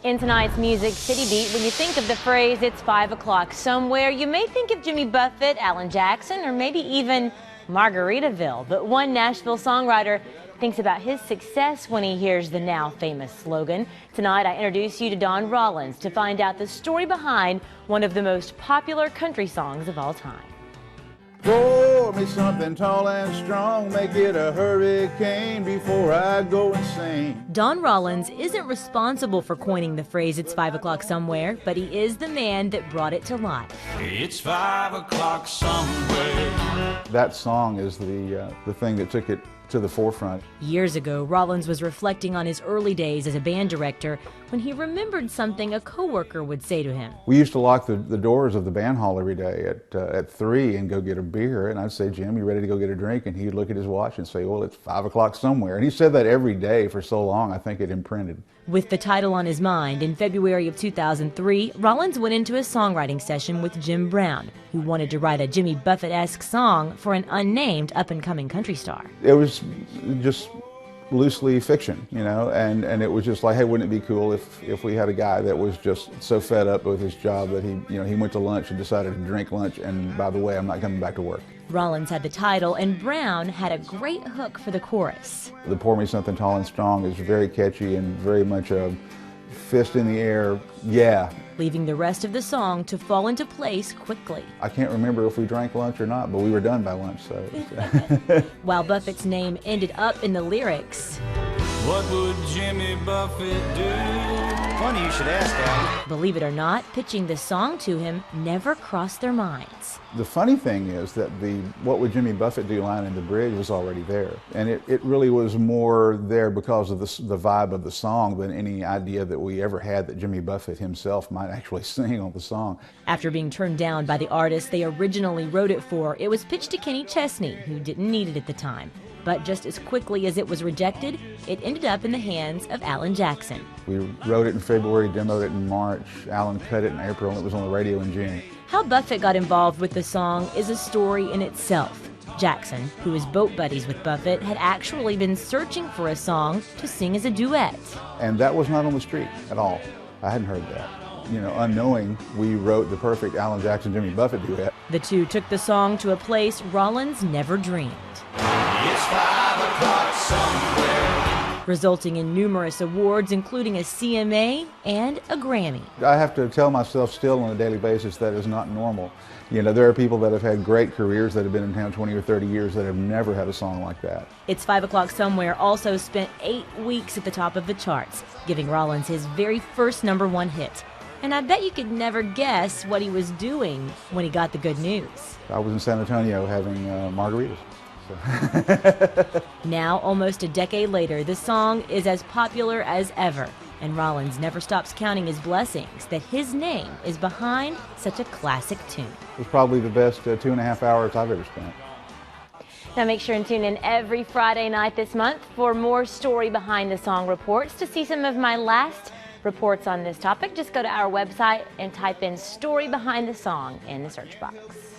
In tonight's Music City Beat, when you think of the phrase, it's 5 o'clock somewhere, you may think of Jimmy Buffett, Alan Jackson, or maybe even Margaritaville. But one Nashville songwriter thinks about his success when he hears the now famous slogan. Tonight, I introduce you to Don Rollins to find out the story behind one of the most popular country songs of all time. Pour me something tall and strong, make it a hurricane before I go insane. Don Rollins isn't responsible for coining the phrase, it's 5 o'clock somewhere, but he is the man that brought it to life. It's 5 o'clock somewhere. That song is the thing that took it to the forefront. Years ago, Rollins was reflecting on his early days as a band director when he remembered something a coworker would say to him. We used to lock the doors of the band hall every day at 3 and go get a beer, and I'd say, Jim, you ready to go get a drink? And he'd look at his watch and say, well, it's 5 o'clock somewhere. And he said that every day for so long, I think it imprinted. With the title on his mind, in February of 2003, Rollins went into a songwriting session with Jim Brown, who wanted to write a Jimmy Buffett-esque song for an unnamed up-and-coming country star. It was just loosely fiction, you know, and it was just like, hey, wouldn't it be cool if we had a guy that was just so fed up with his job that he went to lunch and decided to drink lunch, and by the way, I'm not coming back to work. Rollins had the title, and Brown had a great hook for the chorus. The Pour Me Something Tall and Strong is very catchy and very much a fist in the air, yeah. Leaving the rest of the song to fall into place quickly. I can't remember if we drank lunch or not, but we were done by lunch, so. While Buffett's name ended up in the lyrics. What would Jimmy Buffett do? Funny you should ask, Alan. Believe it or not, pitching the song to him never crossed their minds. The funny thing is that the "What would Jimmy Buffett do" line in the bridge was already there. And it really was more there because of the vibe of the song than any idea that we ever had that Jimmy Buffett himself might actually sing on the song. After being turned down by the artist they originally wrote it for, it was pitched to Kenny Chesney, who didn't need it at the time. But just as quickly as it was rejected, it ended up in the hands of Alan Jackson. We wrote it in February, demoed it in March. Alan cut it in April, and it was on the radio in June. How Buffett got involved with the song is a story in itself. Jackson, who is boat buddies with Buffett, had actually been searching for a song to sing as a duet. And that was not on the street at all. I hadn't heard that. You know, unknowing, we wrote the perfect Alan Jackson-Jimmy Buffett duet. The two took the song to a place Rollins never dreamed. It's 5 o'clock somewhere. Resulting in numerous awards, including a CMA and a Grammy. I have to tell myself still on a daily basis that is not normal. You know, there are people that have had great careers that have been in town 20 or 30 years that have never had a song like that. It's 5 o'clock somewhere also spent 8 weeks at the top of the charts, giving Rollins his very first #1 hit. And I bet you could never guess what he was doing when he got the good news. I was in San Antonio having margaritas. Now, almost a decade later, the song is as popular as ever, and Rollins never stops counting his blessings that his name is behind such a classic tune. It was probably the best 2.5 hours I've ever spent. Now make sure and tune in every Friday night this month for more story behind the song reports. To see some of my last reports on this topic, just go to our website and type in "Story Behind the Song" in the search box.